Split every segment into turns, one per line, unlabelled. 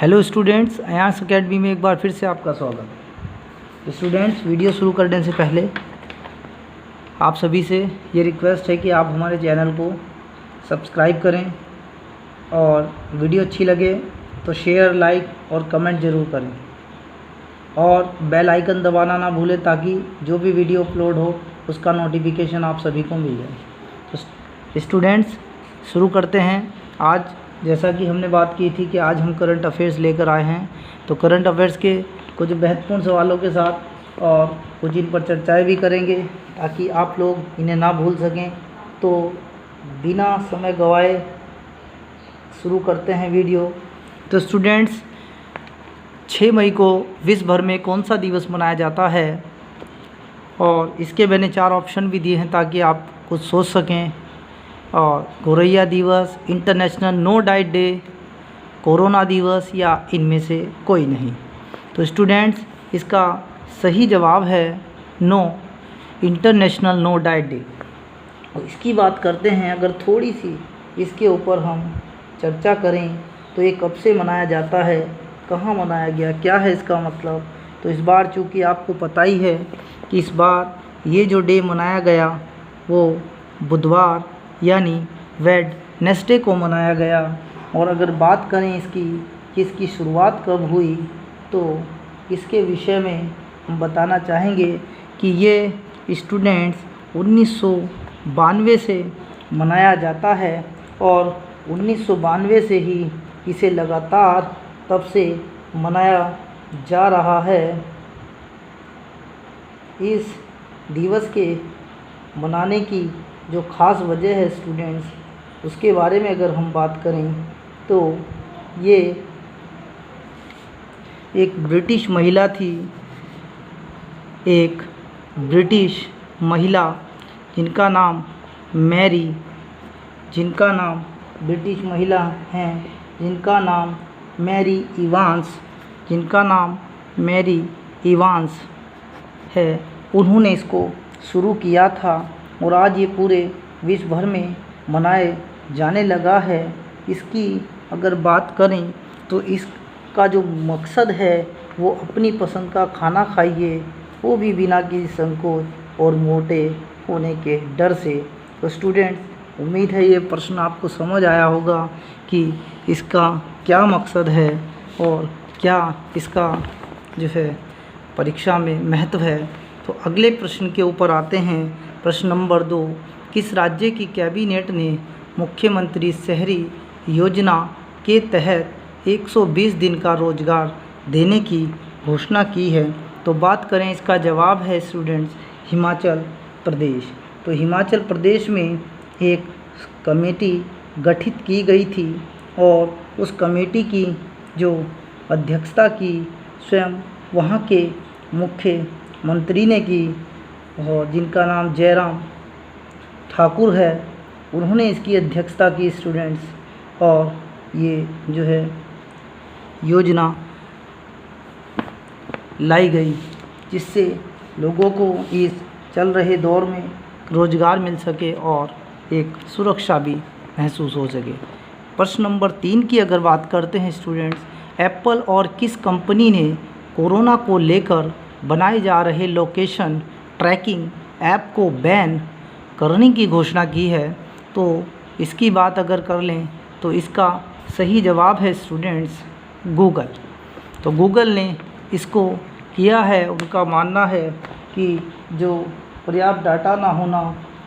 Hello students, आयांस academy में एक बार फिर से आपका स्वागत है। स्टूडेंट्स, वीडियो शुरू करने से पहले आप सभी से ये रिक्वेस्ट है कि आप हमारे चैनल को सब्सक्राइब करें और वीडियो अच्छी लगे तो शेयर, लाइक और कमेंट ज़रूर करें और बेल आइकन दबाना ना भूलें ताकि जो भी वीडियो अपलोड हो उसका नोटिफिकेशन आप सभी को मिल जाए। तो स्टूडेंट्स, शुरू करते हैं। आज जैसा कि हमने बात की थी कि आज हम करंट अफेयर्स लेकर आए हैं, तो करंट अफेयर्स के कुछ महत्वपूर्ण सवालों के साथ और कुछ इन पर चर्चाएं भी करेंगे ताकि आप लोग इन्हें ना भूल सकें। तो बिना समय गवाए शुरू करते हैं वीडियो। तो स्टूडेंट्स, 6 मई को विश्व भर में कौन सा दिवस मनाया जाता है, और इसके मैंने 4 ऑप्शन भी दिए हैं ताकि आप कुछ सोच सकें। और गौरैया दिवस, international no diet day, corona दिवस या इनमें से कोई नहीं। तो स्टूडेंट्स, इसका सही जवाब है no, international no diet day. और इसकी बात करते हैं, अगर थोड़ी सी इसके ऊपर हम चर्चा करें तो ये कब से मनाया जाता है, कहाँ मनाया गया, क्या है इसका मतलब। तो इस बार चूँकि आपको पता ही है कि इस बार ये जो डे मनाया गया वो बुधवार यानी वेडनेसडे को मनाया गया। और अगर बात करें इसकी शुरुआत कब हुई, तो इसके विषय में हम बताना चाहेंगे कि ये स्टूडेंट्स 1992 से मनाया जाता है और 1992 से ही इसे लगातार तब से मनाया जा रहा है। इस दिवस के मनाने की जो ख़ास वजह है स्टूडेंट्स, उसके बारे में अगर हम बात करें तो ये एक ब्रिटिश महिला थी, एक ब्रिटिश महिला जिनका नाम ब्रिटिश महिला हैं जिनका नाम मैरी इवांस है। उन्होंने इसको शुरू किया था और आज ये पूरे विश्व भर में मनाए जाने लगा है। इसकी अगर बात करें तो इसका जो मकसद है वो अपनी पसंद का खाना खाइए, वो भी बिना किसी संकोच और मोटे होने के डर से। तो स्टूडेंट्स, उम्मीद है ये प्रश्न आपको समझ आया होगा कि इसका क्या मकसद है और क्या इसका जो है परीक्षा में महत्व है। तो अगले प्रश्न के ऊपर आते हैं। प्रश्न नंबर 2, किस राज्य की कैबिनेट ने मुख्यमंत्री शहरी योजना के तहत 120 दिन का रोजगार देने की घोषणा की है। तो बात करें, इसका जवाब है स्टूडेंट्स हिमाचल प्रदेश। तो हिमाचल प्रदेश में एक कमेटी गठित की गई थी और उस कमेटी की जो अध्यक्षता की स्वयं वहाँ के मुख्यमंत्री ने की, और जिनका नाम जयराम ठाकुर है, उन्होंने इसकी अध्यक्षता की स्टूडेंट्स। और ये जो है योजना लाई गई जिससे लोगों को इस चल रहे दौर में रोज़गार मिल सके और एक सुरक्षा भी महसूस हो सके। प्रश्न नंबर 3 की अगर बात करते हैं स्टूडेंट्स, एप्पल और किस कंपनी ने कोरोना को लेकर बनाए जा रहे लोकेशन ट्रैकिंग ऐप को बैन करने की घोषणा की है। तो इसकी बात अगर कर लें तो इसका सही जवाब है स्टूडेंट्स गूगल। तो गूगल ने इसको किया है। उनका मानना है कि जो पर्याप्त डाटा ना होना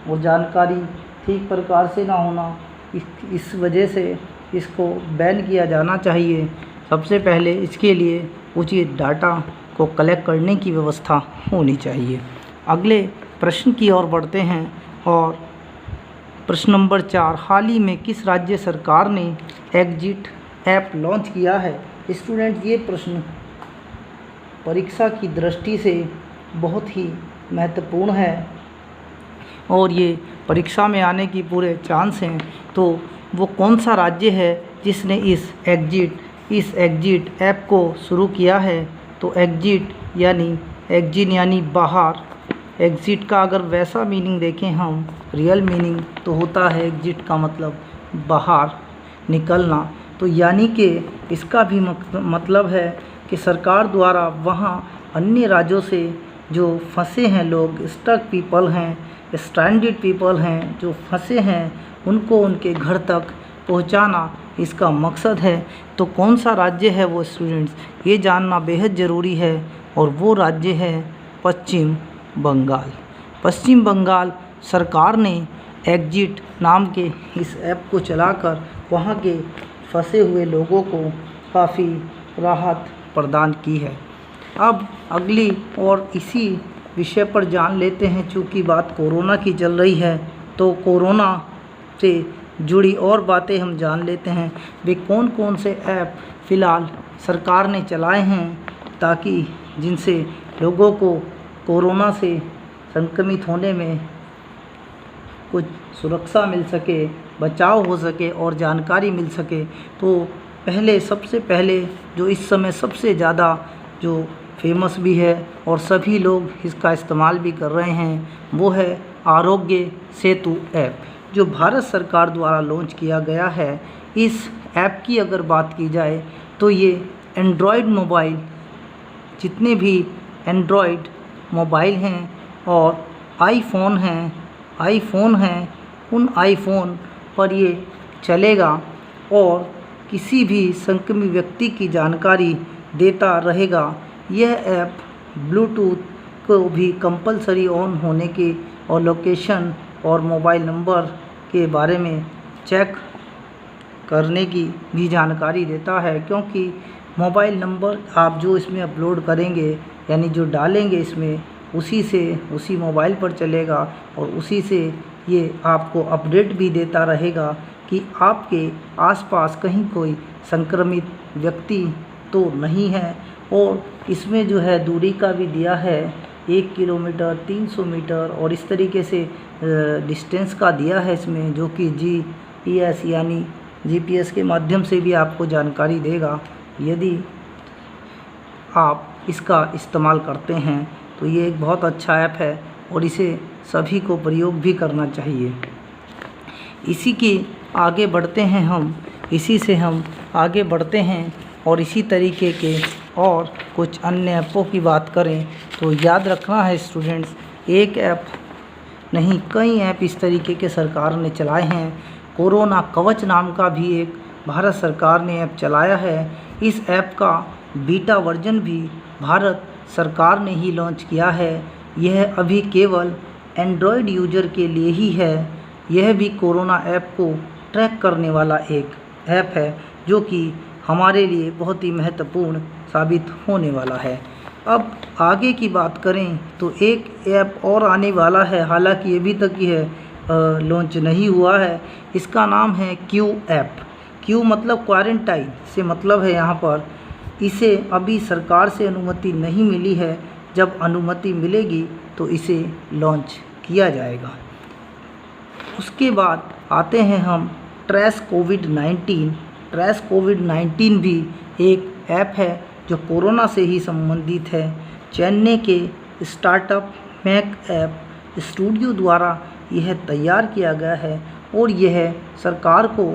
और जानकारी ठीक प्रकार से ना होना, इस वजह से इसको बैन किया जाना चाहिए। सबसे पहले इसके लिए उचित डाटा को कलेक्ट करने की व्यवस्था होनी चाहिए। अगले प्रश्न की ओर बढ़ते हैं और प्रश्न नंबर 4, हाल ही में किस राज्य सरकार ने एग्जिट ऐप लॉन्च किया है। स्टूडेंट, ये प्रश्न परीक्षा की दृष्टि से बहुत ही महत्वपूर्ण है और ये परीक्षा में आने की पूरे चांस हैं। तो वो कौन सा राज्य है जिसने इस एग्जिट ऐप को शुरू किया है। तो एग्जिट यानी बाहर। एग्जिट का अगर वैसा मीनिंग देखें हम, रियल मीनिंग, तो होता है एग्जिट का मतलब बाहर निकलना। तो यानी कि इसका भी मतलब है कि सरकार द्वारा वहाँ अन्य राज्यों से जो फंसे हैं लोग, स्टक पीपल हैं, स्ट्रैंडेड पीपल हैं, जो फंसे हैं, उनको उनके घर तक पहुंचाना इसका मकसद है। तो कौन सा राज्य है वो स्टूडेंट्स, ये जानना बेहद ज़रूरी है, और वो राज्य है पश्चिम बंगाल। पश्चिम बंगाल सरकार ने एग्जिट नाम के इस ऐप को चलाकर वहाँ के फंसे हुए लोगों को काफ़ी राहत प्रदान की है। अब अगली और इसी विषय पर जान लेते हैं। चूँकि बात कोरोना की चल रही है तो कोरोना से जुड़ी और बातें हम जान लेते हैं। वे कौन कौन से ऐप फ़िलहाल सरकार ने चलाए हैं ताकि जिनसे लोगों को कोरोना से संक्रमित होने में कुछ सुरक्षा मिल सके, बचाव हो सके और जानकारी मिल सके। तो सबसे पहले जो इस समय सबसे ज़्यादा जो फेमस भी है और सभी लोग इसका इस्तेमाल भी कर रहे हैं, वो है आरोग्य सेतु ऐप, जो भारत सरकार द्वारा लॉन्च किया गया है। इस ऐप की अगर बात की जाए तो ये एंड्रॉयड मोबाइल, जितने भी एंड्रॉयड मोबाइल हैं और आईफोन हैं, उन आईफोन पर ये चलेगा और किसी भी संक्रमित व्यक्ति की जानकारी देता रहेगा। यह ऐप ब्लूटूथ को भी कंपलसरी ऑन होने की और लोकेशन और मोबाइल नंबर के बारे में चेक करने की भी जानकारी देता है, क्योंकि मोबाइल नंबर आप जो इसमें अपलोड करेंगे यानी जो डालेंगे इसमें, उसी मोबाइल पर चलेगा और उसी से ये आपको अपडेट भी देता रहेगा कि आपके आसपास कहीं कोई संक्रमित व्यक्ति तो नहीं है। और इसमें जो है दूरी का भी दिया है, 1 किलोमीटर, 300 मीटर और इस तरीके से डिस्टेंस का दिया है इसमें, जो कि GPS यानी GPS के माध्यम से भी आपको जानकारी देगा यदि आप इसका इस्तेमाल करते हैं। तो ये एक बहुत अच्छा ऐप है और इसे सभी को प्रयोग भी करना चाहिए। इसी से हम आगे बढ़ते हैं और इसी तरीके के और कुछ अन्य ऐपों की बात करें तो याद रखना है स्टूडेंट्स, एक ऐप नहीं कई ऐप इस तरीके के सरकार ने चलाए हैं। कोरोना कवच नाम का भी एक भारत सरकार ने ऐप चलाया है। इस ऐप का बीटा वर्जन भी भारत सरकार ने ही लॉन्च किया है। यह अभी केवल एंड्रॉयड यूज़र के लिए ही है। यह भी कोरोना ऐप को ट्रैक करने वाला एक ऐप है, जो कि हमारे लिए बहुत ही महत्वपूर्ण साबित होने वाला है। अब आगे की बात करें तो एक ऐप और आने वाला है, हालांकि अभी तक यह लॉन्च नहीं हुआ है। इसका नाम है क्यू ऐप। क्यू मतलब क्वारंटाइन से मतलब है यहाँ पर। इसे अभी सरकार से अनुमति नहीं मिली है, जब अनुमति मिलेगी तो इसे लॉन्च किया जाएगा। उसके बाद आते हैं हम ट्रेस कोविड-19। ट्रेस कोविड-19 भी एक ऐप है जो कोरोना से ही संबंधित है। चेन्नई के स्टार्टअप मैक ऐप स्टूडियो द्वारा यह तैयार किया गया है और यह सरकार को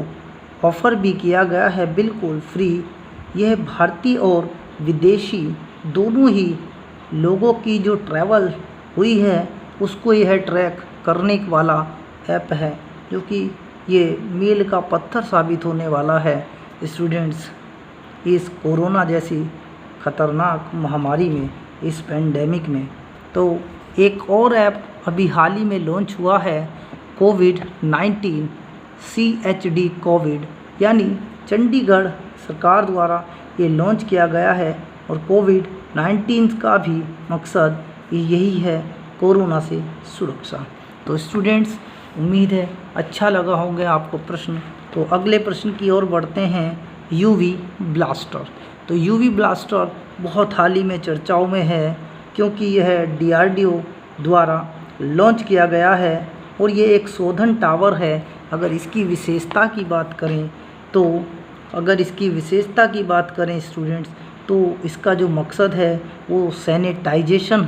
ऑफ़र भी किया गया है बिल्कुल फ्री। यह भारतीय और विदेशी दोनों ही लोगों की जो ट्रैवल हुई है उसको यह ट्रैक करने वाला ऐप है, जो कि ये मील का पत्थर साबित होने वाला है स्टूडेंट्स। इस कोरोना जैसी ख़तरनाक महामारी में, इस पेंडेमिक में। तो एक और ऐप अभी हाल ही में लॉन्च हुआ है, कोविड-19 CHD कोविड, यानी चंडीगढ़ सरकार द्वारा ये लॉन्च किया गया है। और कोविड-19 का भी मकसद यही है, कोरोना से सुरक्षा। तो स्टूडेंट्स, उम्मीद है अच्छा लगा होगा आपको प्रश्न। तो अगले प्रश्न की ओर बढ़ते हैं, UV ब्लास्टर। तो UV ब्लास्टर बहुत हाल ही में चर्चाओं में है, क्योंकि यह DRDO द्वारा लॉन्च किया गया है और ये एक शोधन टावर है। अगर इसकी विशेषता की बात करें स्टूडेंट्स, तो इसका जो मकसद है वो सैनिटाइजेशन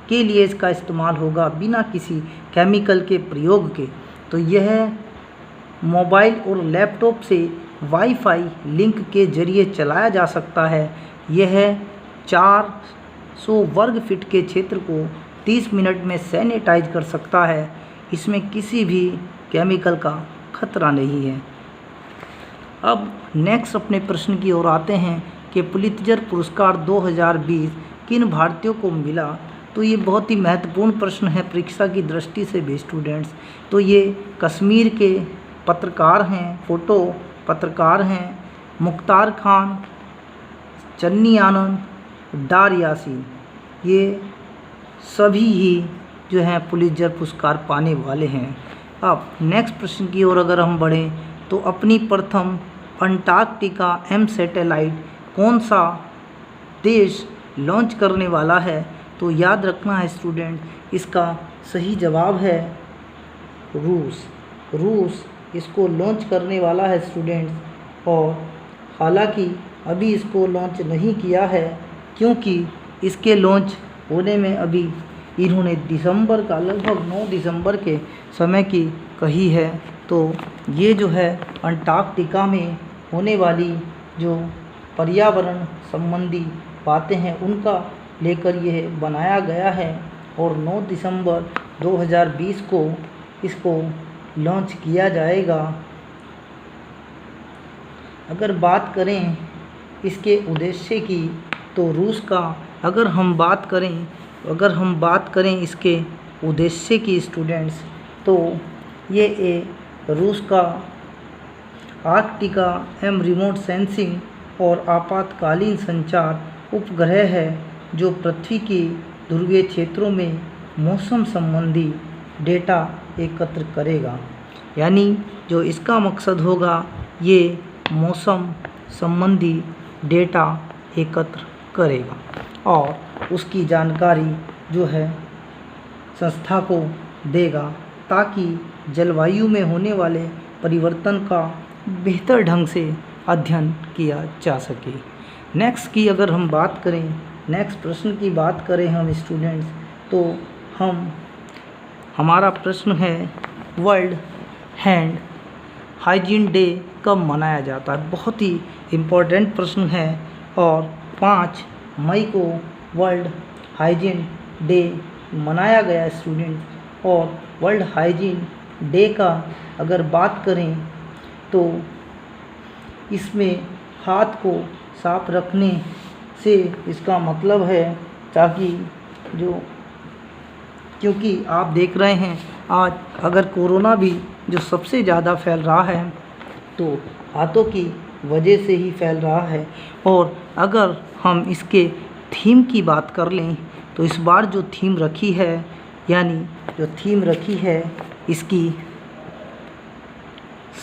के लिए इसका इस्तेमाल होगा, बिना किसी केमिकल के प्रयोग के। तो यह मोबाइल और लैपटॉप से वाईफाई लिंक के जरिए चलाया जा सकता है। यह 400 वर्ग फीट के क्षेत्र को 30 मिनट में सैनिटाइज कर सकता है। इसमें किसी भी केमिकल का खतरा नहीं है। अब नेक्स्ट अपने प्रश्न की ओर आते हैं कि पुलित्जर पुरस्कार 2020 किन भारतीयों को मिला। तो ये बहुत ही महत्वपूर्ण प्रश्न है परीक्षा की दृष्टि से भी स्टूडेंट्स। तो ये कश्मीर के पत्रकार हैं, फ़ोटो पत्रकार हैं मुख्तार खान, चन्नी आनंद, डार यासीन, ये सभी ही जो हैं पुलित्जर पुरस्कार पाने वाले हैं। अब नेक्स्ट प्रश्न की ओर अगर हम बढ़ें तो अपनी प्रथम अंटार्कटिका एम सैटेलाइट कौन सा देश लॉन्च करने वाला है। तो याद रखना है स्टूडेंट, इसका सही जवाब है रूस। रूस इसको लॉन्च करने वाला है स्टूडेंट्स। और हालांकि अभी इसको लॉन्च नहीं किया है क्योंकि इसके लॉन्च होने में अभी इन्होंने दिसंबर का लगभग 9 दिसंबर के समय की कही है। तो ये जो है अंटार्कटिका में होने वाली जो पर्यावरण संबंधी बातें हैं उनका लेकर यह बनाया गया है और 9 दिसंबर 2020 को इसको लॉन्च किया जाएगा। अगर बात करें इसके उद्देश्य की तो रूस का अगर हम बात करें इसके उद्देश्य की स्टूडेंट्स, तो ये रूस का आर्कटिका एम रिमोट सेंसिंग और आपातकालीन संचार उपग्रह है जो पृथ्वी के ध्रुवीय क्षेत्रों में मौसम संबंधी डेटा एकत्र करेगा। यानी जो इसका मकसद होगा ये मौसम संबंधी डेटा एकत्र करेगा और उसकी जानकारी जो है संस्था को देगा ताकि जलवायु में होने वाले परिवर्तन का बेहतर ढंग से अध्ययन किया जा सके। नेक्स्ट प्रश्न की बात करें हम स्टूडेंट्स, तो हमारा प्रश्न है वर्ल्ड हैंड हाइजीन डे कब मनाया जाता है। बहुत ही इम्पोर्टेंट प्रश्न है और 5 मई को वर्ल्ड हाइजीन डे मनाया गया स्टूडेंट। और वर्ल्ड हाइजीन डे का अगर बात करें तो इसमें हाथ को साफ रखने से इसका मतलब है क्योंकि आप देख रहे हैं आज अगर कोरोना भी जो सबसे ज़्यादा फैल रहा है तो हाथों की वजह से ही फैल रहा है। और अगर हम इसके थीम की बात कर लें तो इस बार जो थीम रखी है इसकी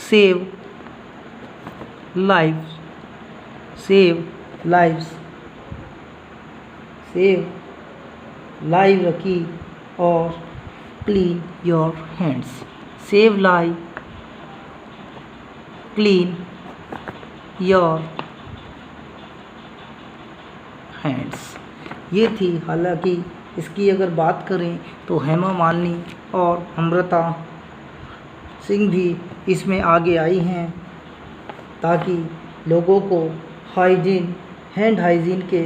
सेव लाइव रखी और clean your hands. Save live, clean your hands, ये थी। हालांकि इसकी अगर बात करें तो हेमा मालिनी और अमृता सिंह भी इसमें आगे आई हैं ताकि लोगों को हैंड हाइजीन के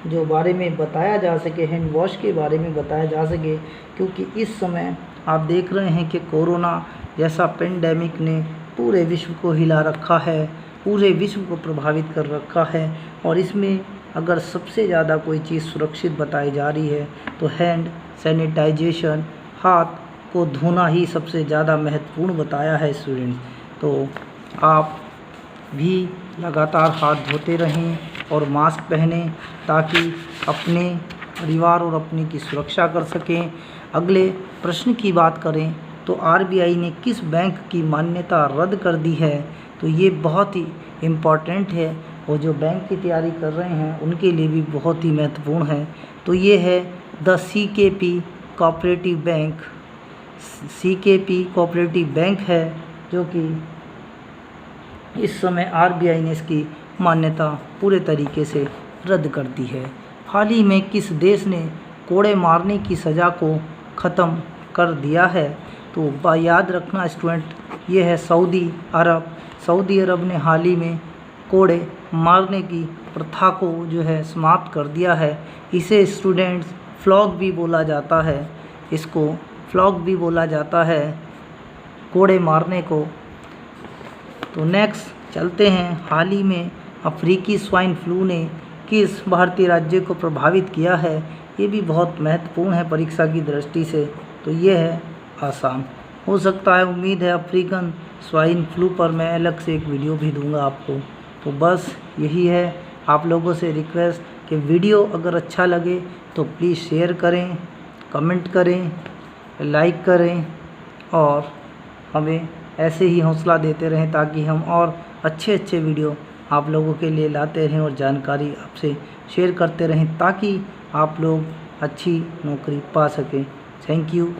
जो बारे में बताया जा सके, हैंड वॉश के बारे में बताया जा सके। क्योंकि इस समय आप देख रहे हैं कि कोरोना जैसा पेंडेमिक ने पूरे विश्व को हिला रखा है, पूरे विश्व को प्रभावित कर रखा है। और इसमें अगर सबसे ज़्यादा कोई चीज़ सुरक्षित बताई जा रही है तो हैंड सैनिटाइजेशन, हाथ को धोना ही सबसे ज़्यादा महत्वपूर्ण बताया है स्टूडेंट्स। तो आप भी लगातार हाथ धोते रहें और मास्क पहनें ताकि अपने परिवार और अपनी की सुरक्षा कर सकें। अगले प्रश्न की बात करें तो आरबीआई ने किस बैंक की मान्यता रद्द कर दी है। तो ये बहुत ही इम्पॉर्टेंट है और जो बैंक की तैयारी कर रहे हैं उनके लिए भी बहुत ही महत्वपूर्ण है। तो ये है the CKP cooperative bank. CKP cooperative bank है जो कि इस समय आरबीआई ने इसकी मान्यता पूरे तरीके से रद्द कर दी है। हाल ही में किस देश ने कोड़े मारने की सज़ा को ख़त्म कर दिया है। तो याद रखना स्टूडेंट, ये है सऊदी अरब। सऊदी अरब ने हाल ही में कोड़े मारने की प्रथा को जो है समाप्त कर दिया है। इसे स्टूडेंट्स फ्लॉग भी बोला जाता है, इसको फ्लॉग भी बोला जाता है कोड़े मारने को। तो नेक्स्ट चलते हैं, हाल ही में अफ्रीकी स्वाइन फ्लू ने किस भारतीय राज्य को प्रभावित किया है, ये भी बहुत महत्वपूर्ण है परीक्षा की दृष्टि से। तो ये है आसाम। हो सकता है, उम्मीद है अफ्रीकन स्वाइन फ्लू पर मैं अलग से एक वीडियो भी दूंगा आपको। तो बस यही है, आप लोगों से रिक्वेस्ट कि वीडियो अगर अच्छा लगे तो प्लीज़ शेयर करें, कमेंट करें, लाइक करें और हमें ऐसे ही हौसला देते रहें ताकि हम और अच्छे वीडियो आप लोगों के लिए लाते रहें और जानकारी आपसे शेयर करते रहें ताकि आप लोग अच्छी नौकरी पा सकें। Thank you.